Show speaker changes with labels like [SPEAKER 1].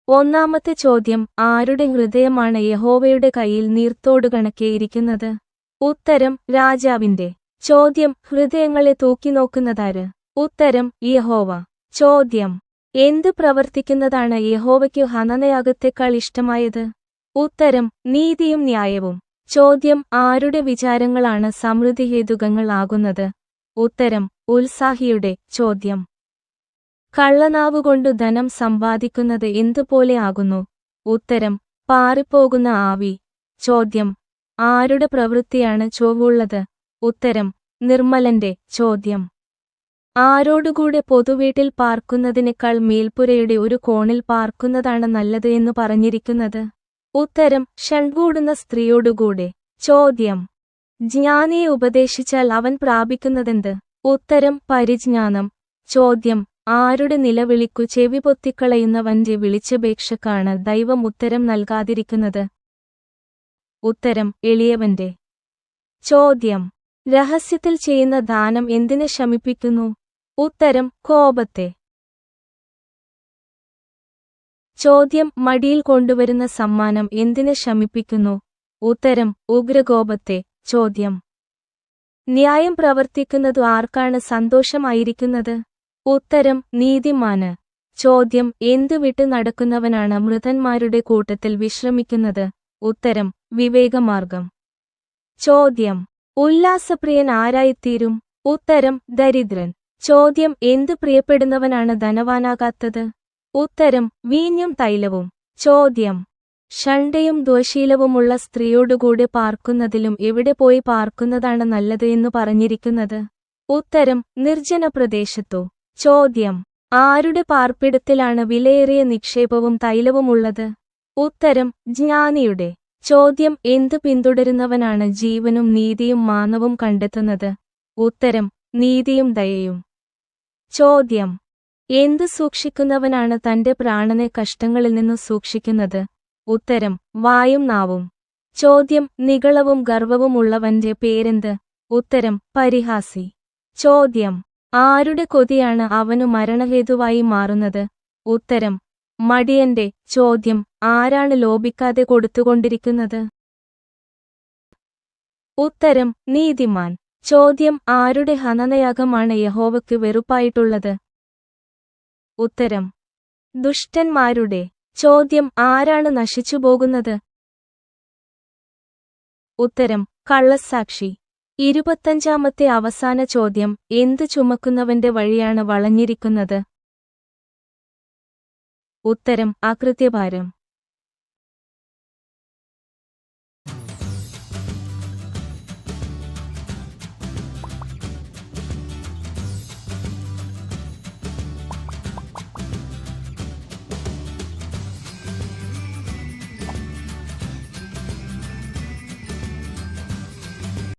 [SPEAKER 1] ഒന്നാമത്തെ ചോദ്യം, ആരുടെ ഹൃദയമാണ് യഹോവയുടെ കയ്യിൽ നീർത്തോടുകണക്കെ ഇരിക്കുന്നത്? ഉത്തരം, രാജാവിന്റെ. ചോദ്യം, ഹൃദയങ്ങളെ തൂക്കിനോക്കുന്നതാര്? ഉത്തരം, യഹോവ. ചോദ്യം, എന്ത് പ്രവർത്തിക്കുന്നതാണ് യഹോവയ്ക്കു ഹനനയാഗത്തെക്കാൾ ഇഷ്ടമായത്? ഉത്തരം, നീതിയും ന്യായവും. ചോദ്യം, ആരുടെ വിചാരങ്ങളാണ് സമൃദ്ധിഹേതുകങ്ങൾ ആകുന്നത്? ഉത്തരം, ഉത്സാഹിയുടെ. ചോദ്യം, കള്ളനാവുകൊണ്ടു ധനം സമ്പാദിക്കുന്നത് എന്തുപോലെ ആകുന്നു? ഉത്തരം, പാറിപ്പോകുന്ന ആവി. ചോദ്യം, ആരുടെ പ്രവൃത്തിയാണ് ചൊവ്വുള്ളത്? ഉത്തരം, നിർമ്മലന്റെ. ചോദ്യം, ആരോടുകൂടെ പൊതുവീട്ടിൽ പാർക്കുന്നതിനേക്കാൾ മേൽപ്പുരയുടെ ഒരു കോണിൽ പാർക്കുന്നതാണ് നല്ലത് എന്ന് പറഞ്ഞിരിക്കുന്നത്? ഉത്തരം, ഷൺകൂടുന്ന സ്ത്രീയോടുകൂടെ. ചോദ്യം, ജ്ഞാനിയെ ഉപദേശിച്ചാൽ അവൻ പ്രാപിക്കുന്നതെന്ത്? ഉത്തരം, പരിജ്ഞാനം. ചോദ്യം, ആരുടെ നിലവിളിക്കു ചെവി പൊത്തിക്കളയുന്നവന്റെ വിളിച്ചപേക്ഷക്കാണ് ദൈവം ഉത്തരം നൽകാതിരിക്കുന്നത്? ഉത്തരം, എളിയവന്റെ. ചോദ്യം, രഹസ്യത്തിൽ ചെയ്യുന്ന ദാനം എന്തിനെ ശമിപ്പിക്കുന്നു? ഉത്തരം, കോപത്തെ. ചോദ്യം, മടിയിൽ കൊണ്ടുവരുന്ന സമ്മാനം എന്തിനെ ശമിപ്പിക്കുന്നു? ഉത്തരം, ഉഗ്രകോപത്തെ. ചോദ്യം, ന്യായം പ്രവർത്തിക്കുന്നതു ആർക്കാണ് സന്തോഷമായിരിക്കുന്നത്? ഉത്തരം, നീതിമാന്. ചോദ്യം, എന്തു വിട്ടു നടക്കുന്നവനാണ് മൃതന്മാരുടെ കൂട്ടത്തിൽ വിശ്രമിക്കുന്നത്? ഉത്തരം, വിവേകമാർഗം. ചോദ്യം, ഉല്ലാസപ്രിയൻ ആരായിത്തീരും? ഉത്തരം, ദരിദ്രൻ. ചോദ്യം, എന്തു പ്രിയപ്പെടുന്നവനാണ് ധനവാനാകാത്തത്? ഉത്തരം, വീഞ്ഞും തൈലവും. ചോദ്യം, ഷണ്ഡയും ദ്വശീലവുമുള്ള സ്ത്രീയോടുകൂടെ പാർക്കുന്നതിലും എവിടെ പോയി പാർക്കുന്നതാണ് നല്ലത് എന്നു പറഞ്ഞിരിക്കുന്നത്? ഉത്തരം, നിർജ്ജന പ്രദേശത്തോ. ചോദ്യം, ആരുടെ പാർപ്പിടത്തിലാണ് വിലയേറിയ നിക്ഷേപവും തൈലവുമുള്ളത്? ഉത്തരം, ജ്ഞാനിയുടെ. ചോദ്യം, എന്തു പിന്തുടരുന്നവനാണ് ജീവനും നീതിയും മാനവും കണ്ടെത്തുന്നത്? ഉത്തരം, നീതിയും ദയയും. ചോദ്യം, എന്തു സൂക്ഷിക്കുന്നവനാണ് തന്റെ പ്രാണനെ കഷ്ടങ്ങളിൽ നിന്നു സൂക്ഷിക്കുന്നത്? ഉത്തരം, വായും നാവും. ചോദ്യം, നിഗളവും ഗർവവും ഉള്ളവന്റെ പേരെന്ത്? ഉത്തരം, പരിഹാസി. ചോദ്യം, ആരുടെ കൊതിയാണ് അവനു മരണഹേതുവായി മാറുന്നത്? ഉത്തരം, മടിയന്റെ. ചോദ്യം, ആരാണ് ലോപിക്കാതെ കൊടുത്തുകൊണ്ടിരിക്കുന്നത്? ഉത്തരം, നീതിമാൻ. ചോദ്യം, ആരുടെ ഹനനയാഗമാണ് യഹോവയ്ക്ക് വെറുപ്പായിട്ടുള്ളത്? ഉത്തരം, ദുഷ്ടന്മാരുടെ. ചോദ്യം, ആരാണ് നശിച്ചുപോകുന്നത്? ഉത്തരം, കള്ളസാക്ഷി. 25-ാമത്തെ അവസാന ചോദ്യം, എന്ത് ചുമക്കുന്നവന്റെ വഴിയാണ് വളഞ്ഞിരിക്കുന്നത്? ഉത്തരം, അകൃത്യഭാരം.